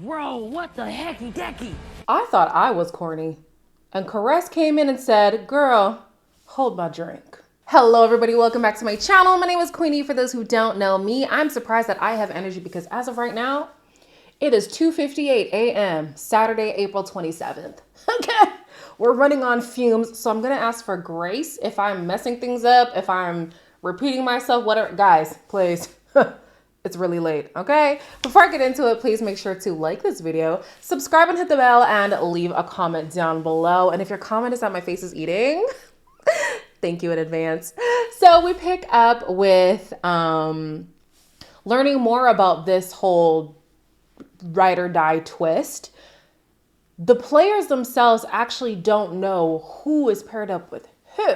Bro, what the hecky decky? I thought I was corny. And Caress came in and said, girl, hold my drink. Hello everybody, welcome back to my channel. My name is Queenie. For those who don't know me, I'm surprised that I have energy because as of right now, it is 2:58 a.m. Saturday, April 27th. Okay, we're running on fumes, so I'm gonna ask for grace if I'm messing things up, if I'm repeating myself, whatever. Guys, please. It's really late, okay? Before I get into it, please make sure to like this video, subscribe and hit the bell, and leave a comment down below. And if your comment is that my face is eating, thank you in advance. So we pick up with learning more about this whole ride or die twist. The players themselves actually don't know who is paired up with who.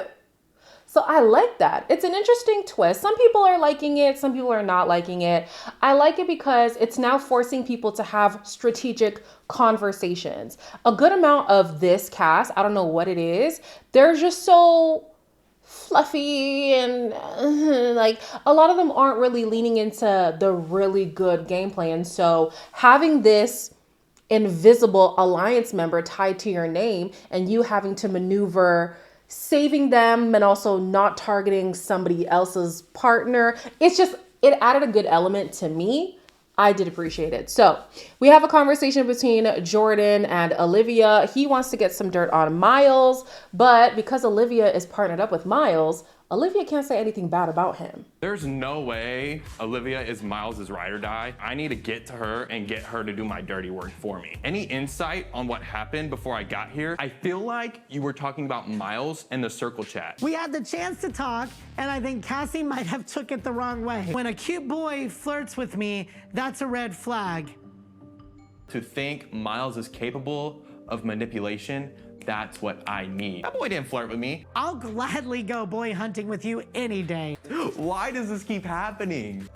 So I like that. It's an interesting twist. Some people are liking it. Some people are not liking it. I like it because it's now forcing people to have strategic conversations. A good amount of this cast, I don't know what it is, they're just so fluffy and like a lot of them aren't really leaning into the really good gameplay. And so having this invisible alliance member tied to your name and you having to maneuver saving them and also not targeting somebody else's partner, it added a good element to me. I did appreciate it. So we have a conversation between Jordan and Olivia. He wants to get some dirt on Miles, but because Olivia is partnered up with Miles, Olivia can't say anything bad about him. There's no way Olivia is Miles's ride or die. I need to get to her and get her to do my dirty work for me. Any insight on what happened before I got here? I feel like you were talking about Miles and the circle chat. We had the chance to talk, and I think Cassie might have took it the wrong way. When a cute boy flirts with me, that's a red flag. To think Miles is capable of manipulation, that's what I need. That boy didn't flirt with me. I'll gladly go boy hunting with you any day. Why does this keep happening?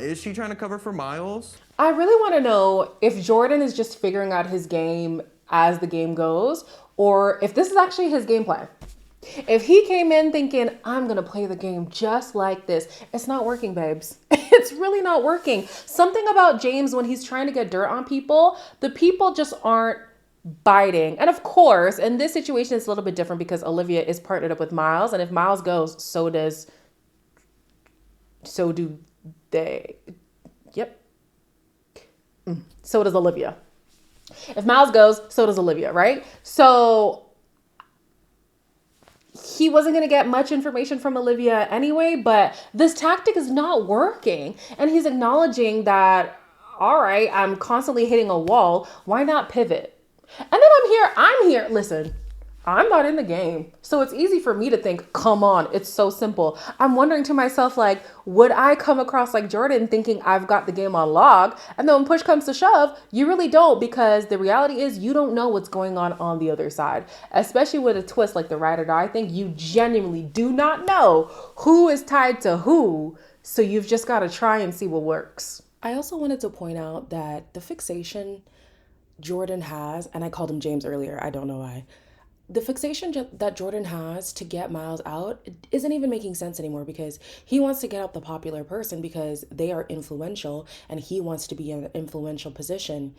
Is she trying to cover for Miles? I really want to know if Jordan is just figuring out his game as the game goes, or if this is actually his game plan. If he came in thinking, I'm going to play the game just like this, it's not working, babes. It's really not working. Something about James when he's trying to get dirt on people, the people just aren't biting. And of course, in this situation, it's a little bit different because Olivia is partnered up with Miles. And if Miles goes, so do they. Yep. So does Olivia. If Miles goes, so does Olivia, right? So he wasn't going to get much information from Olivia anyway, but this tactic is not working. And he's acknowledging that, all right, I'm constantly hitting a wall. Why not pivot? And then I'm here. Listen, I'm not in the game. So it's easy for me to think, come on, it's so simple. I'm wondering to myself, like, would I come across like Jordan thinking I've got the game on log? And then when push comes to shove, you really don't, because the reality is you don't know what's going on the other side. Especially with a twist like the ride or die thing, you genuinely do not know who is tied to who. So you've just got to try and see what works. I also wanted to point out that the fixation Jordan has, and I called him James earlier, I don't know why. The fixation that Jordan has to get Miles out isn't even making sense anymore, because he wants to get out the popular person because they are influential and he wants to be in an influential position.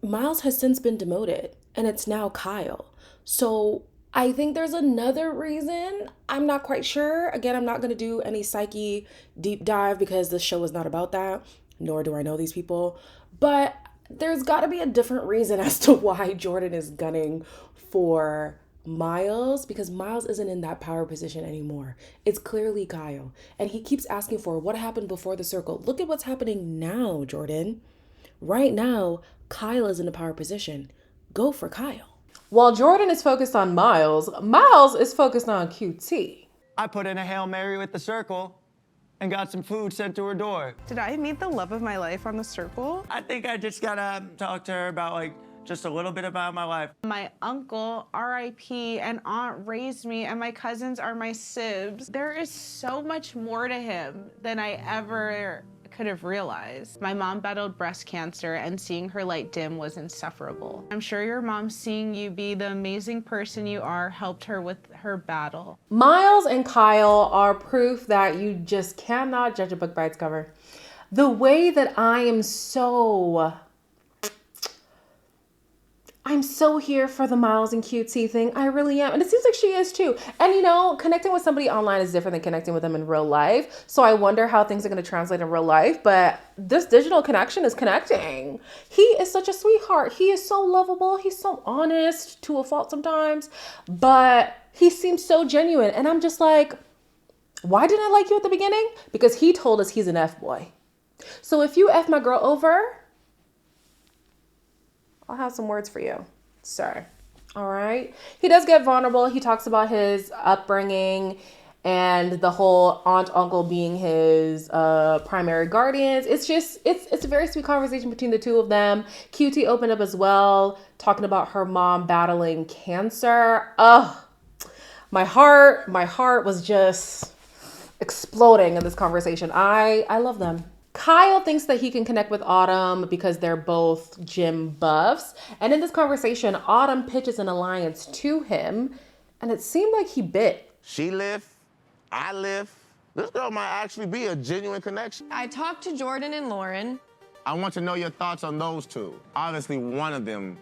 Miles has since been demoted and it's now Kyle. So I think there's another reason. I'm not quite sure. Again, I'm not going to do any psyche deep dive because this show is not about that, nor do I know these people. But there's got to be a different reason as to why Jordan is gunning for Miles, because Miles isn't in that power position anymore. It's clearly Kyle. And he keeps asking for what happened before the circle. Look at what's happening now, Jordan. Right now, Kyle is in a power position. Go for Kyle. While Jordan is focused on Miles, Miles is focused on QT. I put in a Hail Mary with the circle and got some food sent to her door. Did I meet the love of my life on the circle? I think I just gotta talk to her about just a little bit about my life. My uncle, RIP, and aunt raised me, and my cousins are my sibs. There is so much more to him than I ever could have realized. My mom battled breast cancer, and seeing her light dim was insufferable. I'm sure your mom, seeing you be the amazing person you are, helped her with her battle. Miles and Kyle are proof that you just cannot judge a book by its cover. The way that I am so I'm so here for the Miles and QT thing. I really am. And it seems like she is too. And you know, connecting with somebody online is different than connecting with them in real life. So I wonder how things are going to translate in real life. But this digital connection is connecting. He is such a sweetheart. He is so lovable. He's so honest to a fault sometimes. But he seems so genuine. And I'm just like, why didn't I like you at the beginning? Because he told us he's an F-boy. So if you F my girl over, I'll have some words for you, sir. All right. He does get vulnerable. He talks about his upbringing and the whole aunt, uncle being his primary guardians. It's a very sweet conversation between the two of them. QT opened up as well, talking about her mom battling cancer. Oh, my heart was just exploding in this conversation. I love them. Kyle thinks that he can connect with Autumn because they're both gym buffs. And in this conversation, Autumn pitches an alliance to him, and it seemed like he bit. She lift, I lift. This girl might actually be a genuine connection. I talked to Jordan and Lauren. I want to know your thoughts on those two. Obviously, one of them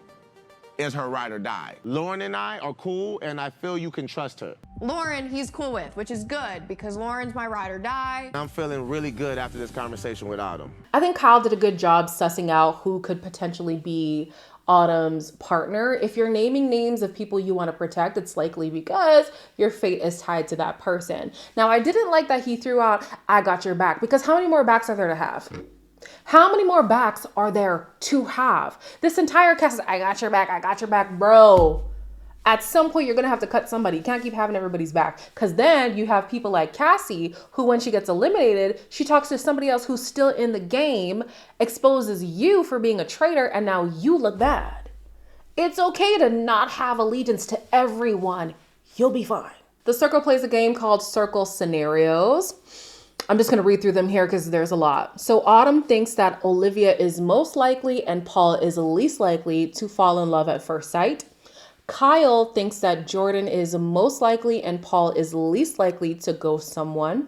is her ride or die. Lauren and I are cool, and I feel you can trust her. Lauren, he's cool with, which is good because Lauren's my ride or die. I'm feeling really good after this conversation with Autumn. I think Kyle did a good job sussing out who could potentially be Autumn's partner. If you're naming names of people you want to protect, it's likely because your fate is tied to that person. Now, I didn't like that he threw out, I got your back, because how many more backs are there to have? How many more backs are there to have? This entire cast is, I got your back, bro. At some point, you're going to have to cut somebody. You can't keep having everybody's back. Because then you have people like Cassie, who when she gets eliminated, she talks to somebody else who's still in the game, exposes you for being a traitor, and now you look bad. It's okay to not have allegiance to everyone. You'll be fine. The Circle plays a game called Circle Scenarios. I'm just going to read through them here because there's a lot. So Autumn thinks that Olivia is most likely and Paul is least likely to fall in love at first sight. Kyle thinks that Jordan is most likely and Paul is least likely to ghost someone.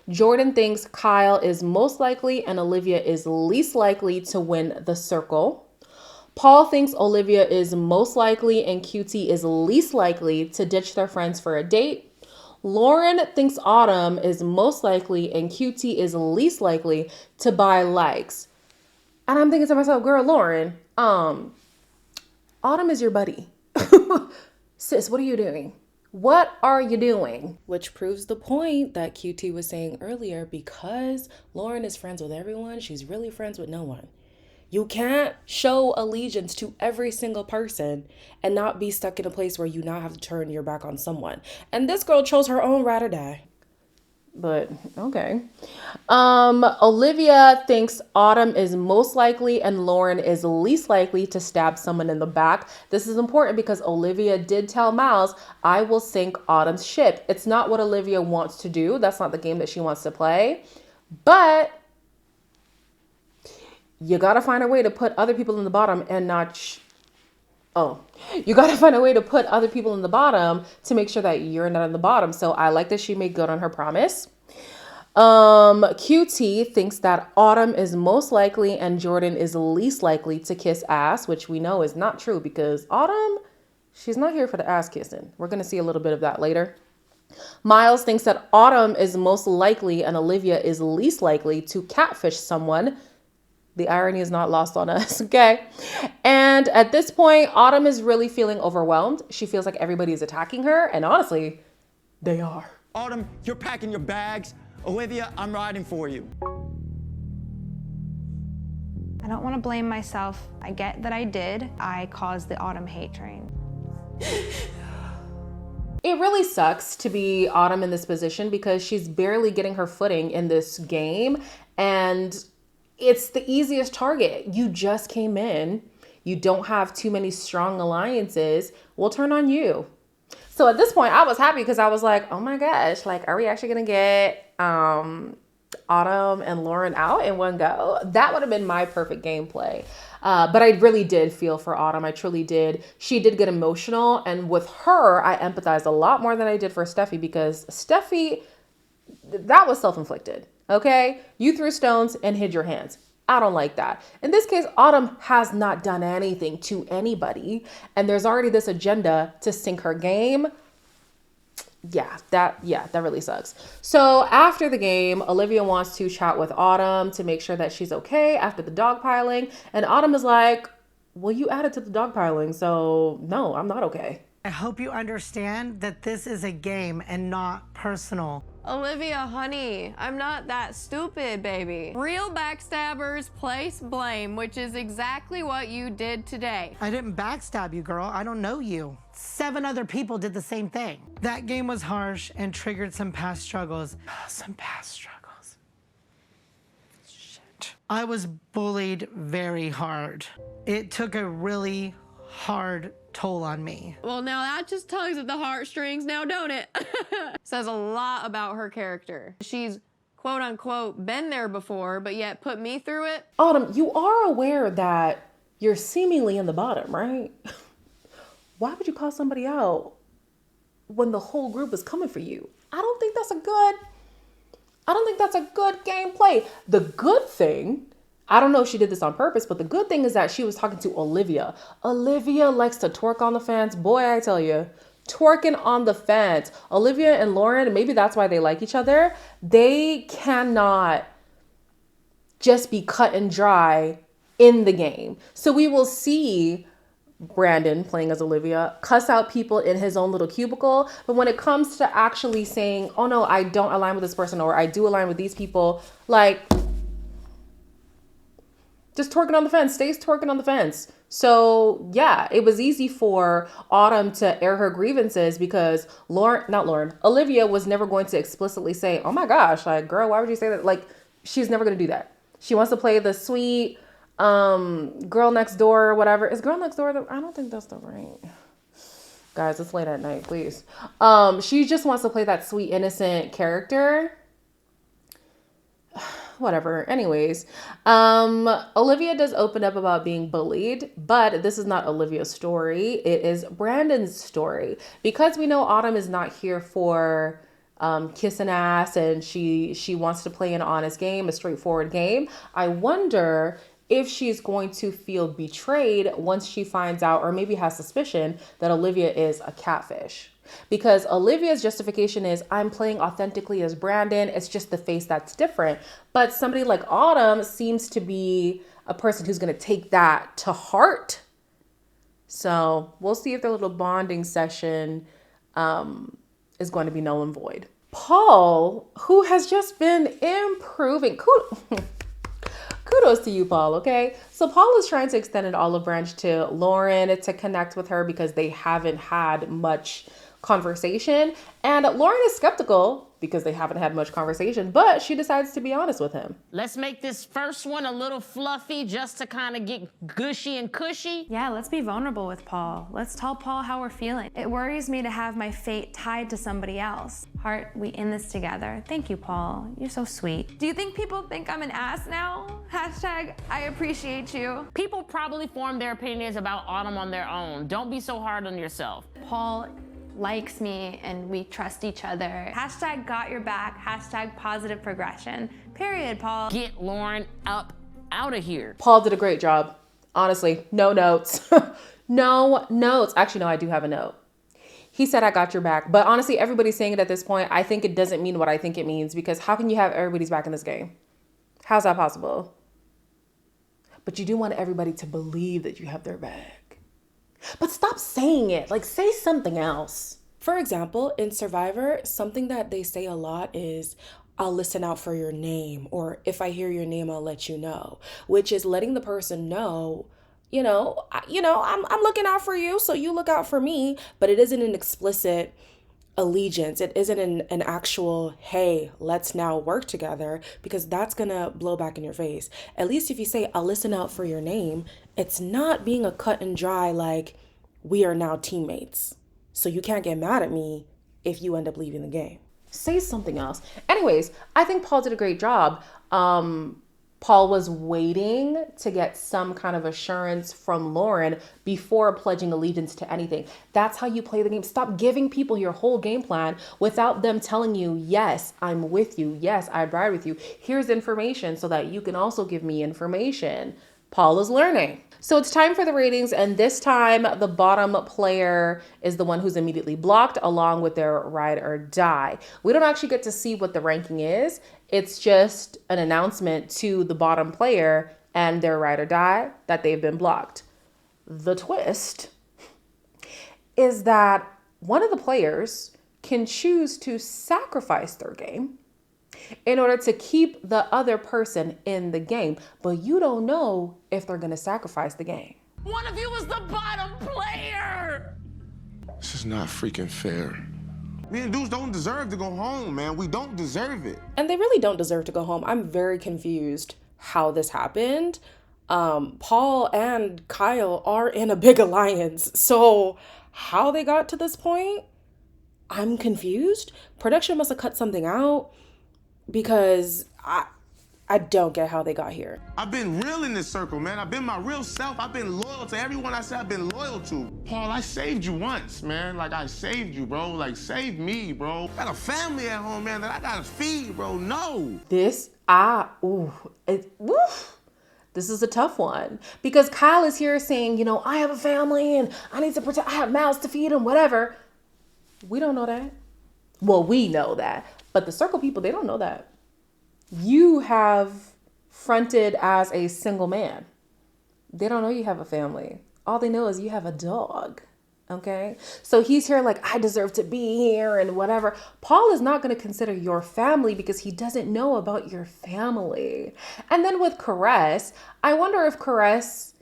Jordan thinks Kyle is most likely and Olivia is least likely to win the circle. Paul thinks Olivia is most likely and QT is least likely to ditch their friends for a date. Lauren thinks Autumn is most likely and QT is least likely to buy likes. And I'm thinking to myself, girl, Lauren, Autumn is your buddy. Sis, what are you doing? What are you doing? Which proves the point that QT was saying earlier, because Lauren is friends with everyone, she's really friends with no one. You can't show allegiance to every single person and not be stuck in a place where you now have to turn your back on someone. And this girl chose her own ride or die. But okay. Olivia thinks Autumn is most likely and Lauren is least likely to stab someone in the back. This is important because Olivia did tell Miles, I will sink Autumn's ship. It's not what Olivia wants to do. That's not the game that she wants to play. But you got to find a way to put other people in the bottom and not... you got to find a way to put other people in the bottom to make sure that you're not in the bottom. So I like that she made good on her promise. QT thinks that Autumn is most likely and Jordan is least likely to kiss ass, which we know is not true because Autumn, she's not here for the ass kissing. We're going to see a little bit of that later. Miles thinks that Autumn is most likely and Olivia is least likely to catfish someone. The irony is not lost on us, okay? And at this point, Autumn is really feeling overwhelmed. She feels like everybody is attacking her, and honestly, they are. Autumn, you're packing your bags. Olivia, I'm riding for you. I don't want to blame myself. I get that I did. I caused the Autumn hate train. It really sucks to be Autumn in this position because she's barely getting her footing in this game, and it's the easiest target. You just came in. You don't have too many strong alliances. We'll turn on you. So at this point, I was happy because I was like, oh my gosh, like, are we actually going to get Autumn and Lauren out in one go? That would have been my perfect gameplay. But I really did feel for Autumn. I truly did. She did get emotional. And with her, I empathized a lot more than I did for Steffi because Steffi, that was self-inflicted. Okay, you threw stones and hid your hands. I don't like that. In this case, Autumn has not done anything to anybody, and there's already this agenda to sink her game. Yeah, that really sucks. So after the game, Olivia wants to chat with Autumn to make sure that she's okay after the dogpiling, and Autumn is like, well, you added to the dogpiling, so no, I'm not okay. I hope you understand that this is a game and not personal. Olivia, honey, I'm not that stupid, baby. Real backstabbers place blame, which is exactly what you did today. I didn't backstab you, girl. I don't know you. 7 other people did the same thing. That game was harsh and triggered some past struggles. Some past struggles. Shit. I was bullied very hard. It took a really hard toll on me. Well, now that just tugs at the heartstrings now, don't it? Says a lot about her character. She's quote unquote been there before, but yet put me through it. Autumn, you are aware that you're seemingly in the bottom, right? Why would you call somebody out when the whole group is coming for you? I don't think that's a good gameplay. The good thing, I don't know if she did this on purpose, but the good thing is that she was talking to Olivia. Olivia likes to twerk on the fence. Boy, I tell you, twerking on the fence. Olivia and Lauren, maybe that's why they like each other. They cannot just be cut and dry in the game. So we will see Brandon, playing as Olivia, cuss out people in his own little cubicle. But when it comes to actually saying, oh no, I don't align with this person, or I do align with these people, like, just twerking on the fence, stays twerking on the fence. So yeah, it was easy for Autumn to air her grievances because Olivia was never going to explicitly say, oh my gosh, like, girl, why would you say that? Like, she's never going to do that. She wants to play the sweet girl next door or whatever. Is girl next door? I don't think that's the right. Guys, it's late at night, please. She just wants to play that sweet, innocent character. Whatever. Anyways, Olivia does open up about being bullied, but this is not Olivia's story. It is Brandon's story. Because we know Autumn is not here for kissing ass, and she wants to play an honest game, a straightforward game. I wonder if she's going to feel betrayed once she finds out, or maybe has suspicion, that Olivia is a catfish. Because Olivia's justification is, I'm playing authentically as Brandon. It's just the face that's different. But somebody like Autumn seems to be a person who's going to take that to heart. So we'll see if their little bonding session is going to be null and void. Paul, who has just been improving. Kudos to you, Paul, okay? So Paul is trying to extend an olive branch to Lauren to connect with her because they haven't had much conversation. And Lauren is skeptical because they haven't had much conversation, but she decides to be honest with him. Let's make this first one a little fluffy just to kind of get gushy and cushy. Yeah, let's be vulnerable with Paul. Let's tell Paul how we're feeling. It worries me to have my fate tied to somebody else. Heart, we in this together. Thank you, Paul. You're so sweet. Do you think people think I'm an ass now? Hashtag, I appreciate you. People probably form their opinions about Autumn on their own. Don't be so hard on yourself. Paul likes me and we trust each other. Hashtag got your back. Hashtag positive progression. Period, Paul. Get Lauren up out of here. Paul did a great job. Honestly, no notes. No notes. Actually, no, I do have a note. He said, I got your back. But honestly, everybody's saying it at this point. I think it doesn't mean what I think it means, because how can you have everybody's back in this game? How's that possible? But you do want everybody to believe that you have their back. But stop saying it. Like, say something else. For example, in Survivor, something that they say a lot is, I'll listen out for your name, or if I hear your name, I'll let you know, which is letting the person know, I'm looking out for you, so you look out for me. But it isn't an explicit allegiance. It isn't an actual, hey, let's now work together, because that's gonna blow back in your face. At least if you say, I'll listen out for your name, it's not being a cut and dry, like, we are now teammates, so you can't get mad at me if you end up leaving the game. Say something else. Anyways, I think Paul did a great job. Paul was waiting to get some kind of assurance from Lauren before pledging allegiance to anything. That's how you play the game. Stop giving people your whole game plan without them telling you, yes, I'm with you. Yes, I'd ride with you. Here's information so that you can also give me information. Paul is learning. So it's time for the ratings, and this time the bottom player is the one who's immediately blocked along with their ride or die. We don't actually get to see what the ranking is. It's just an announcement to the bottom player and their ride or die that they've been blocked. The twist is that one of the players can choose to sacrifice their game in order to keep the other person in the game, but you don't know if they're gonna sacrifice the game. One of you is the bottom player. This is not freaking fair. Me and dudes don't deserve to go home, man. We don't deserve it. And they really don't deserve to go home. I'm very confused how this happened. Paul and Kyle are in a big alliance, so how they got to this point, I'm confused. Production must have cut something out, because I don't get how they got here. I've been real in this circle, man. I've been my real self. I've been loyal to everyone I said I've been loyal to. Paul, I saved you once, man. Like, I saved you, bro. Like, save me, bro. I got a family at home, man, that I gotta feed, bro. No. This is a tough one, because Kyle is here saying, you know, I have a family and I need to protect, I have mouths to feed and whatever. We don't know that. Well, we know that. But the circle people, they don't know that. You have fronted as a single man. They don't know you have a family. All they know is you have a dog, okay? So he's here like, I deserve to be here and whatever. Paul is not going to consider your family because he doesn't know about your family. And then with Caress, I wonder if Caress,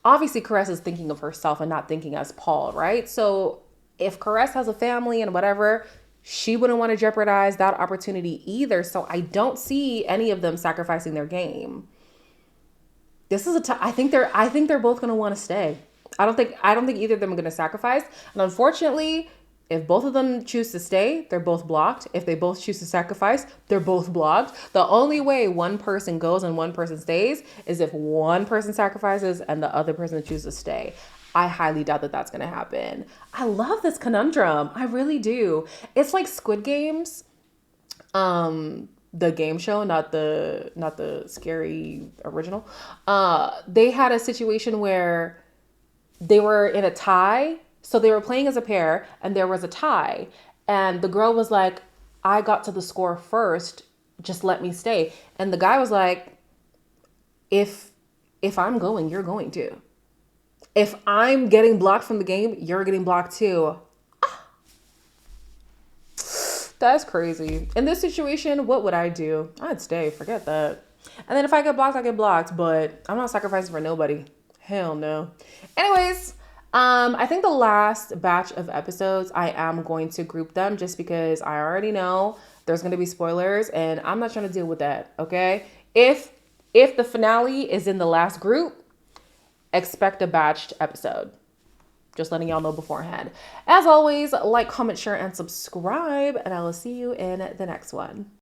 obviously Caress is thinking of herself and not thinking as Paul, right? So if Caress has a family and whatever, she wouldn't want to jeopardize that opportunity either. So I don't see any of them sacrificing their game. This is I think they're both going to want to stay. I don't think either of them are going to sacrifice. And unfortunately, if both of them choose to stay, they're both blocked. If they both choose to sacrifice, they're both blocked. The only way one person goes and one person stays is if one person sacrifices and the other person chooses to stay. I highly doubt that that's going to happen. I love this conundrum. I really do. It's like Squid Games, the game show, not the scary original. They had a situation where they were in a tie. So they were playing as a pair and there was a tie. And the girl was like, I got to the score first. Just let me stay. And the guy was like, if I'm going, you're going too. If I'm getting blocked from the game, you're getting blocked too. That's crazy. In this situation, what would I do? I'd stay, forget that. And then if I get blocked, I get blocked, but I'm not sacrificing for nobody. Hell no. Anyways, I think the last batch of episodes, I am going to group them just because I already know there's going to be spoilers and I'm not trying to deal with that, okay? If the finale is in the last group, expect a batched episode. Just letting y'all know beforehand. As always, like, comment, share, and subscribe, and I will see you in the next one.